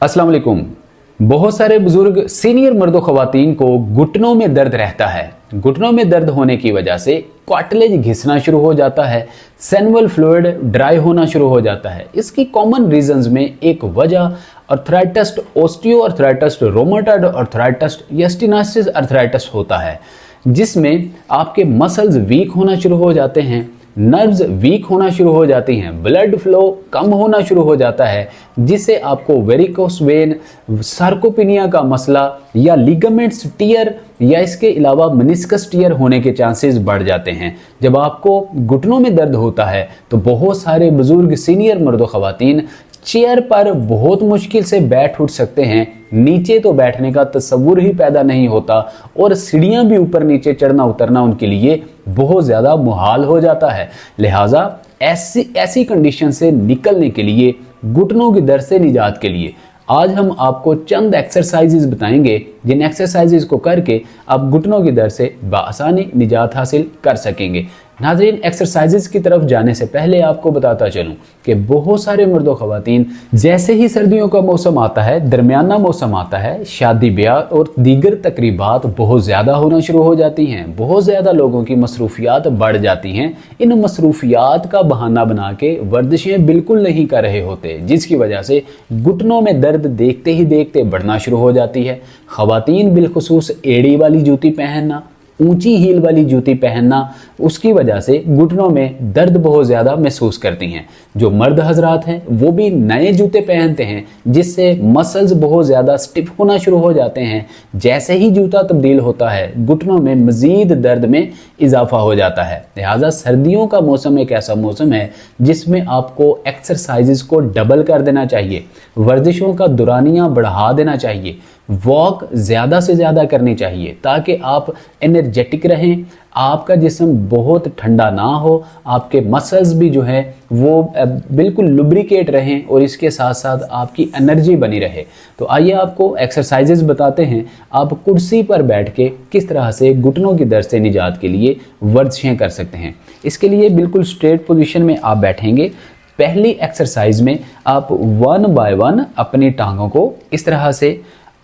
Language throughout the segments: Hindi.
अस्सलाम वालेकुम। बहुत सारे बुजुर्ग सीनियर मर्दों खवातीन को घुटनों में दर्द रहता है। घुटनों में दर्द होने की वजह से कार्टिलेज घिसना शुरू हो जाता है, सेनुअल फ्लूइड ड्राई होना शुरू हो जाता है। इसकी कॉमन रीजंस में एक वजह आर्थराइटिस, ऑस्टियोआर्थराइटिस, रोमेटॉइड आर्थराइटिस या स्टेनोसिस आर्थराइटिस होता है, जिसमें आपके मसल्स वीक होना शुरू हो जाते हैं, नर्व्स वीक होना शुरू हो जाती हैं, ब्लड फ्लो कम होना शुरू हो जाता है, जिससे आपको वेरिकोस वेन, सार्कोपिनिया का मसला या लिगामेंट्स टियर या इसके अलावा मेनिस्कस टियर होने के चांसेस बढ़ जाते हैं। जब आपको घुटनों में दर्द होता है तो बहुत सारे बुजुर्ग सीनियर मर्द खवातीन चेयर पर बहुत मुश्किल से बैठ उठ सकते हैं, नीचे तो बैठने का तस्वुर ही पैदा नहीं होता और सीढ़ियां भी ऊपर नीचे चढ़ना उतरना उनके लिए बहुत ज़्यादा मुहाल हो जाता है। लिहाजा ऐसी कंडीशन से निकलने के लिए, घुटनों की दर्द से निजात के लिए आज हम आपको चंद एक्सरसाइजेज बताएंगे, जिन एक्सरसाइजेज को करके आप घुटनों की दर्द से बआसानी निजात हासिल कर सकेंगे। नाज़रीन, एक्सरसाइजेज की तरफ जाने से पहले आपको बताता चलूं कि बहुत सारे मर्दों खवातीन जैसे ही सर्दियों का मौसम आता है, दरमियाना मौसम आता है, शादी ब्याह और दीगर तकरीबात बहुत ज़्यादा होना शुरू हो जाती हैं। बहुत ज़्यादा लोगों की मसरूफियात बढ़ जाती हैं। इन मसरूफियात का बहाना बना के वर्जिशें बिल्कुल नहीं कर रहे होते, जिसकी वजह से घुटनों में दर्द देखते ही देखते बढ़ना शुरू हो जाती है। खवातीन बिलखुसूस एड़ी वाली जूती पहनना, ऊंची हील वाली जूती पहनना, उसकी वजह से घुटनों में दर्द बहुत ज़्यादा महसूस करती हैं। जो मर्द हजरात हैं वो भी नए जूते पहनते हैं, जिससे मसल्स बहुत ज़्यादा स्टिफ होना शुरू हो जाते हैं। जैसे ही जूता तब्दील होता है, घुटनों में मज़ीद दर्द में इजाफा हो जाता है। लिहाजा सर्दियों का मौसम एक ऐसा मौसम है जिसमें आपको एक्सरसाइजेज को डबल कर देना चाहिए, वर्जिशों का दुरानिया बढ़ा देना चाहिए, वॉक ज़्यादा से ज़्यादा करनी चाहिए ताकि आप एनर्जेटिक रहें, आपका जिस्म बहुत ठंडा ना हो, आपके मसल्स भी जो है वो बिल्कुल लुब्रिकेट रहें और इसके साथ साथ आपकी एनर्जी बनी रहे। तो आइए आपको एक्सरसाइजेज बताते हैं, आप कुर्सी पर बैठ के किस तरह से घुटनों की दर्द से निजात के लिए वर्जिशें कर सकते हैं। इसके लिए बिल्कुल स्ट्रेट पोजीशन में आप बैठेंगे। पहली एक्सरसाइज में आप 1 बाय 1 अपनी टांगों को इस तरह से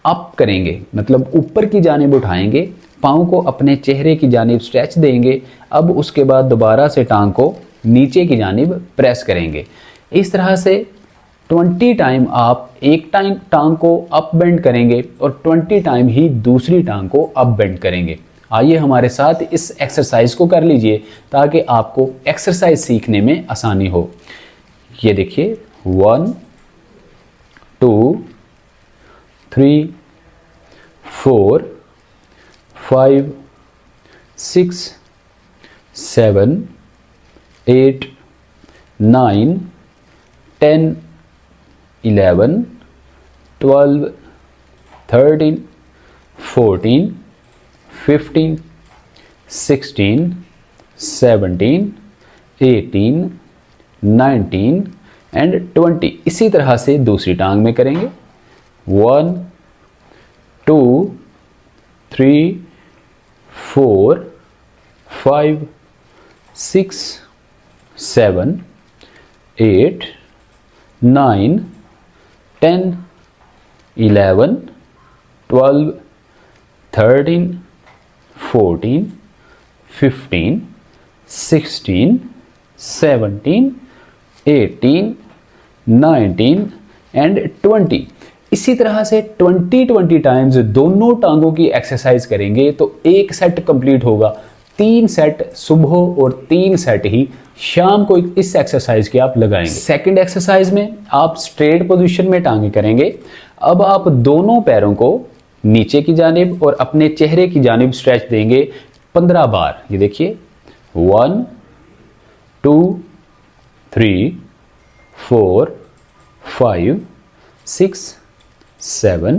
अप करेंगे, मतलब ऊपर की जानिब उठाएंगे, पाँव को अपने चेहरे की जानिब स्ट्रेच देंगे। अब उसके बाद दोबारा से टांग को नीचे की जानिब प्रेस करेंगे। इस तरह से 20 टाइम आप एक टांग को अप बेंड करेंगे और 20 टाइम ही दूसरी टांग को अप बेंड करेंगे। आइए हमारे साथ इस एक्सरसाइज को कर लीजिए ताकि आपको एक्सरसाइज सीखने में आसानी हो। ये देखिए, 1 2 3 4 5 6 7 8 9 10 11 12 13 14 15 16 17 18 19 एंड 20। इसी तरह से दूसरी टांग में करेंगे। 1 2 3 4 5 6 7 8 9 10 11 12 13 14 15 16 17 18 19 एंड 20। इसी तरह से 20 टाइम्स दोनों टांगों की एक्सरसाइज करेंगे तो एक सेट कंप्लीट होगा। 3 सेट सुबह और 3 सेट ही शाम को इस एक्सरसाइज के आप लगाएंगे। सेकंड एक्सरसाइज में आप स्ट्रेट पोजीशन में टांगे करेंगे। अब आप दोनों पैरों को नीचे की जानिब और अपने चेहरे की जानिब स्ट्रेच देंगे 15 बार। ये देखिए, 1 2 3 4 5 6 7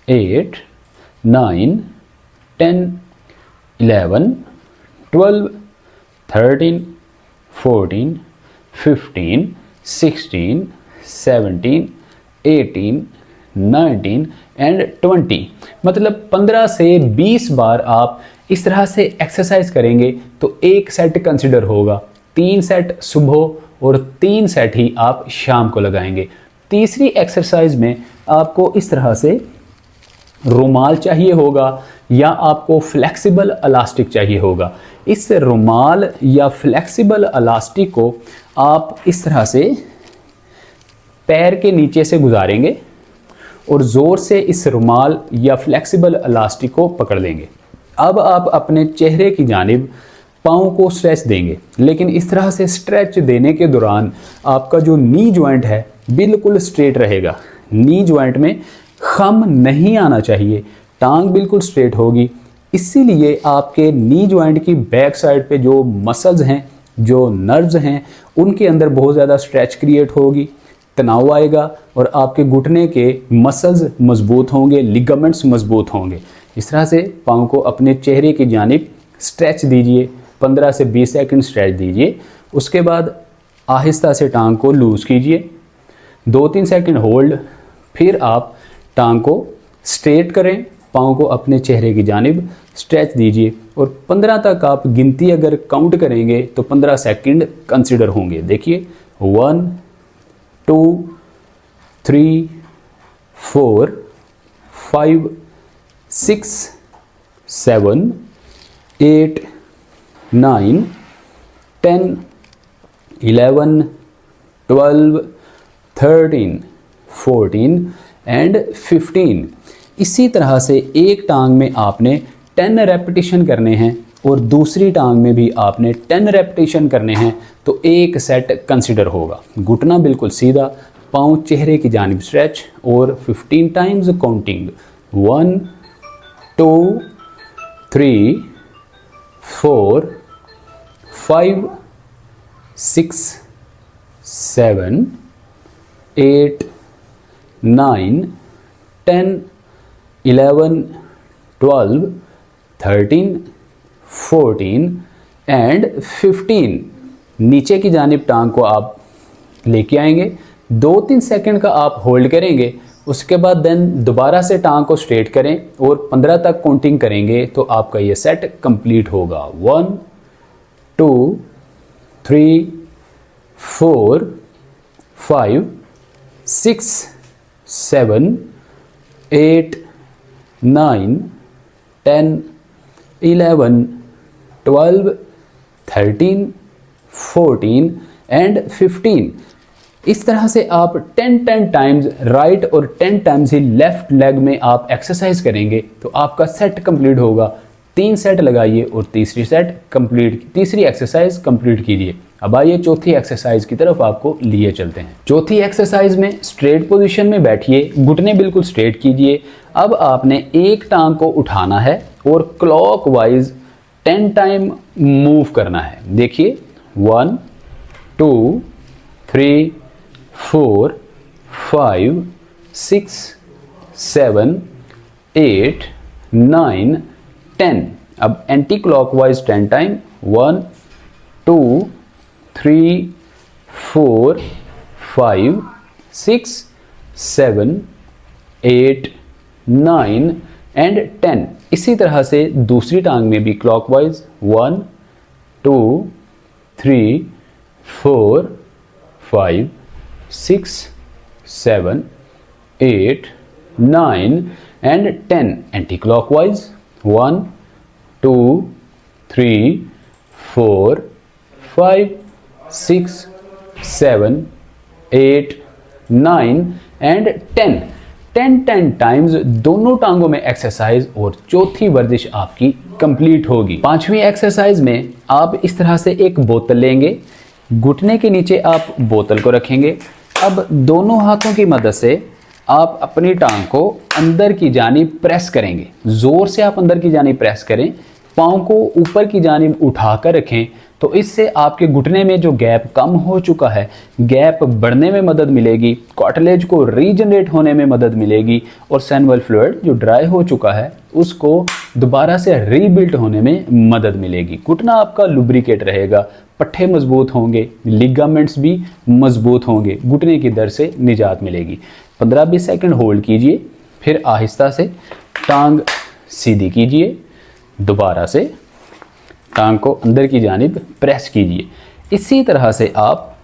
8 9 10 11 12 13 14 15 16 17 18 19 एंड 20। मतलब 15 से 20 बार आप इस तरह से एक्सरसाइज करेंगे तो एक सेट कंसिडर होगा। 3 सेट सुबह और 3 सेट ही आप शाम को लगाएंगे। तीसरी एक्सरसाइज में आपको इस तरह से रुमाल चाहिए होगा या आपको फ्लेक्सिबल इलास्टिक चाहिए होगा। इस रुमाल या फ्लेक्सिबल इलास्टिक को आप इस तरह से पैर के नीचे से गुजारेंगे और ज़ोर से इस रुमाल या फ्लेक्सिबल इलास्टिक को पकड़ लेंगे। अब आप अपने चेहरे की जानिब पाँव को स्ट्रेच देंगे, लेकिन इस तरह से स्ट्रेच देने के दौरान आपका जो नी जॉइंट है बिल्कुल स्ट्रेट रहेगा। नी जॉइंट में खम नहीं आना चाहिए, टांग बिल्कुल स्ट्रेट होगी। इसीलिए आपके नी जॉइंट की बैक साइड पे जो मसल्स हैं, जो नर्व्स हैं, उनके अंदर बहुत ज़्यादा स्ट्रेच क्रिएट होगी, तनाव आएगा और आपके घुटने के मसल्स मजबूत होंगे, लिगामेंट्स मजबूत होंगे। इस तरह से पाँव को अपने चेहरे की जानिब स्ट्रेच दीजिए, 15 से 20 सेकंड स्ट्रेच दीजिए। उसके बाद आहिस्ता से टांग को लूज़ कीजिए, 2-3 सेकंड होल्ड, फिर आप टांग को स्ट्रेट करें, पाँव को अपने चेहरे की जानिब स्ट्रेच दीजिए और 15 तक आप गिनती अगर काउंट करेंगे तो 15 सेकंड कंसिडर होंगे। देखिए 1 2 3 4 5 6 7 8 9 10 11 12 13 14 एंड 15। इसी तरह से एक टांग में आपने 10 रेपिटेशन करने हैं और दूसरी टांग में भी आपने 10 रेपिटेशन करने हैं, तो एक सेट कंसिडर होगा। घुटना बिल्कुल सीधा, पाँव चेहरे की जानिब स्ट्रेच और 15 टाइम्स काउंटिंग 1 2 3 4 5 6 7 8 9 10 11 12 13 14 एंड 15। नीचे की जानिब टांग को आप लेके आएंगे, 2-3 सेकंड का आप होल्ड करेंगे। उसके बाद देन दोबारा से टांग को स्ट्रेट करें और 15 तक काउंटिंग करेंगे तो आपका ये सेट कंप्लीट होगा। 1 2 3 4 5 6 7 8 9 10 11 12 13 14 एंड 15। इस तरह से आप 10 टाइम्स राइट और 10 टाइम्स ही लेफ्ट लेग में आप एक्सरसाइज करेंगे तो आपका सेट कंप्लीट होगा। 3 सेट लगाइए और तीसरी एक्सरसाइज कंप्लीट कीजिए। अब आइए चौथी एक्सरसाइज की तरफ आपको लिए चलते हैं। चौथी एक्सरसाइज में स्ट्रेट पोजीशन में बैठिए, घुटने बिल्कुल स्ट्रेट कीजिए। अब आपने एक टांग को उठाना है और क्लॉकवाइज 10 टाइम मूव करना है। देखिए 1 2 3 4 5 6 7 8 9 10। अब एंटी क्लॉकवाइज 10 टाइम 1 2 3 4 5 6 7 8 9 एंड 10। इसी तरह से दूसरी टांग में भी clockwise 1 2 3 4 5 6 7 8 9 and 10। Anti clockwise 1 2 3 4 5 6 7 8 9 and 10। 10 times दोनों टांगों में एक्सरसाइज और चौथी वर्जिश आपकी कंप्लीट होगी। पांचवी एक्सरसाइज में आप इस तरह से एक बोतल लेंगे, घुटने के नीचे आप बोतल को रखेंगे। अब दोनों हाथों की मदद से आप अपनी टांग को अंदर की जानिब प्रेस करेंगे, जोर से आप अंदर की जानिब प्रेस करें, पाँव को ऊपर की जानिब उठाकर रखें। तो इससे आपके घुटने में जो गैप कम हो चुका है, गैप बढ़ने में मदद मिलेगी, कार्टिलेज को रीजनरेट होने में मदद मिलेगी और सैनवल फ्लूइड जो ड्राई हो चुका है उसको दोबारा से रीबिल्ड होने में मदद मिलेगी। घुटना आपका लुब्रिकेट रहेगा, पट्टे मजबूत होंगे, लिगामेंट्स भी मजबूत होंगे, घुटने की दर्द से निजात मिलेगी। 15-20 सेकंड होल्ड कीजिए, फिर आहिस्ता से टांग सीधी कीजिए, दोबारा से टांग को अंदर की जानिब प्रेस कीजिए। इसी तरह से आप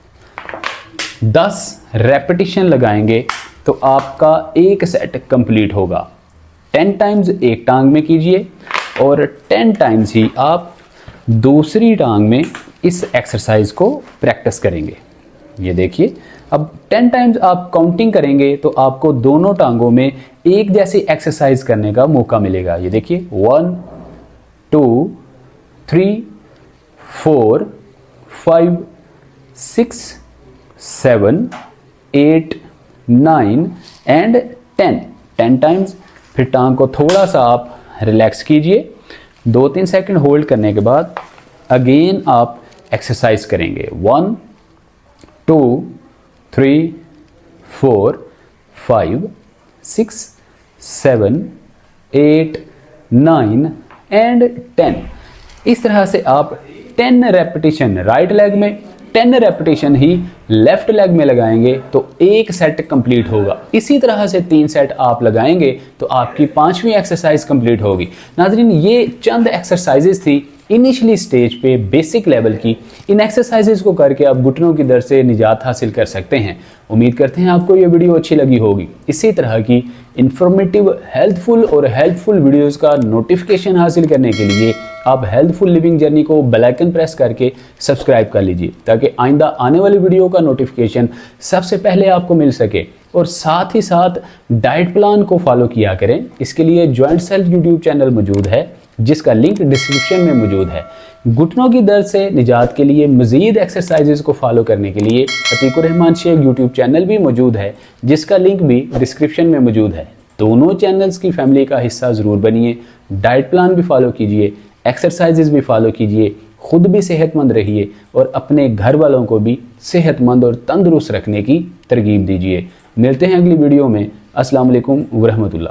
10 रेपिटेशन लगाएंगे तो आपका एक सेट कंप्लीट होगा। 10 टाइम्स एक टांग में कीजिए और 10 टाइम्स ही आप दूसरी टांग में इस एक्सरसाइज को प्रैक्टिस करेंगे। ये देखिए, अब 10 टाइम्स आप काउंटिंग करेंगे तो आपको दोनों टांगों में एक जैसी एक्सरसाइज करने का मौका मिलेगा। ये देखिए, 1 2 3 4 5 6 7 8 9 एंड 10 टाइम्स। फिर टांग को थोड़ा सा आप रिलैक्स कीजिए, 2-3 सेकंड होल्ड करने के बाद अगेन आप एक्सरसाइज करेंगे। 1 2 3 4 5 6 7 8 9 एंड 10। इस तरह से आप 10 रेपिटेशन राइट लेग में, 10 रेपिटेशन ही लेफ्ट लेग में लगाएंगे तो एक सेट कंप्लीट होगा। इसी तरह से 3 सेट आप लगाएंगे तो आपकी 5वीं एक्सरसाइज कंप्लीट होगी। नाज़रीन, ये चंद एक्सरसाइजेस थी इनिशियली स्टेज पे बेसिक लेवल की। इन एक्सरसाइजेस को करके आप घुटनों की दर्द से निजात हासिल कर सकते हैं। उम्मीद करते हैं आपको ये वीडियो अच्छी लगी होगी। इसी तरह की इंफॉर्मेटिव, हेल्थफुल और हेल्पफुल वीडियोस का नोटिफिकेशन हासिल करने के लिए आप हेल्थफुल लिविंग जर्नी को बेल आइकन प्रेस करके सब्सक्राइब कर लीजिए, ताकि आइंदा आने वाली वीडियो का नोटिफिकेशन सबसे पहले आपको मिल सके। और साथ ही साथ डाइट प्लान को फॉलो किया करें। इसके लिए जॉइंट सेल्फ यूट्यूब चैनल मौजूद है, जिसका लिंक डिस्क्रिप्शन में मौजूद है। घुटनों की दर्द से निजात के लिए मजीद एक्सरसाइजेज को फॉलो करने के लिए अतीकुर रहमान शेख यूट्यूब चैनल भी मौजूद है, जिसका लिंक भी डिस्क्रिप्शन में मौजूद है। दोनों चैनल्स की फैमिली का हिस्सा ज़रूर बनिए। डाइट प्लान भी फॉलो कीजिए, एक्सरसाइजेज भी फॉलो कीजिए, खुद भी सेहतमंद रहिए और अपने घर वालों को भी सेहतमंद और तंदुरुस्त रखने की तरगीब दीजिए। मिलते हैं अगली वीडियो में। अस्सलाम वालेकुम व रहमतुल्लाह।